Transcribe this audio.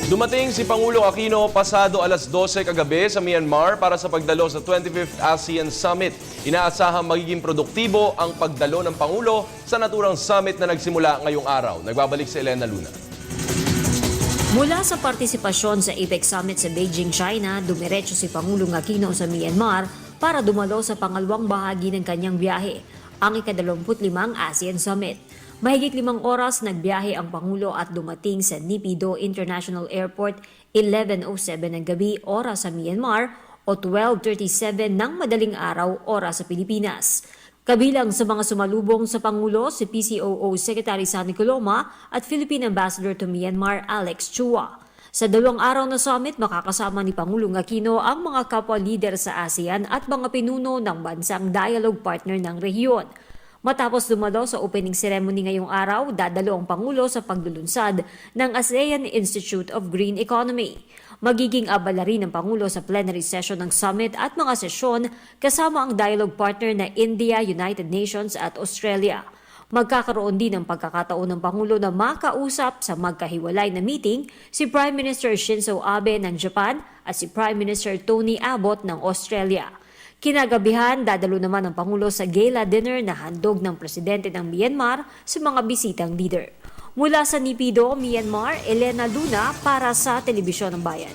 Dumating si Pangulong Aquino pasado alas 12 kagabi sa Myanmar para sa pagdalo sa 25th ASEAN Summit. Inaasahang magiging produktibo ang pagdalo ng Pangulo sa naturang summit na nagsimula ngayong araw. Nagbabalik si Elena Luna. Mula sa partisipasyon sa APEC Summit sa Beijing, China, dumiretso si Pangulong Aquino sa Myanmar para dumalo sa pangalawang bahagi ng kanyang biyahe, ang ika-25 ASEAN Summit. Mahigit 5 oras nagbiyahe ang Pangulo at dumating sa Naypyidaw International Airport 11:07 ng gabi oras sa Myanmar o 12:37 ng madaling araw oras sa Pilipinas. Kabilang sa mga sumalubong sa Pangulo si PCOO Secretary Sonny Coloma at Philippine Ambassador to Myanmar Alex Chua. Sa 2 araw na summit, makakasama ni Pangulong Aquino ang mga kapwa leader sa ASEAN at mga pinuno ng bansang dialogue partner ng rehiyon. Matapos dumalo sa opening ceremony ngayong araw, dadalo ang Pangulo sa paglulunsad ng ASEAN Institute of Green Economy. Magiging abala rin ng Pangulo sa plenary session ng summit at mga sesyon kasama ang dialogue partner na India, United Nations at Australia. Magkakaroon din ng pagkakataon ng Pangulo na makausap sa magkahiwalay na meeting si Prime Minister Shinzo Abe ng Japan at si Prime Minister Tony Abbott ng Australia. Kinagabihan, dadalo naman ang Pangulo sa gala dinner na handog ng Presidente ng Myanmar sa mga bisitang leader. Mula sa Naypyidaw, Myanmar, Elena Luna para sa Telebisyon ng Bayan.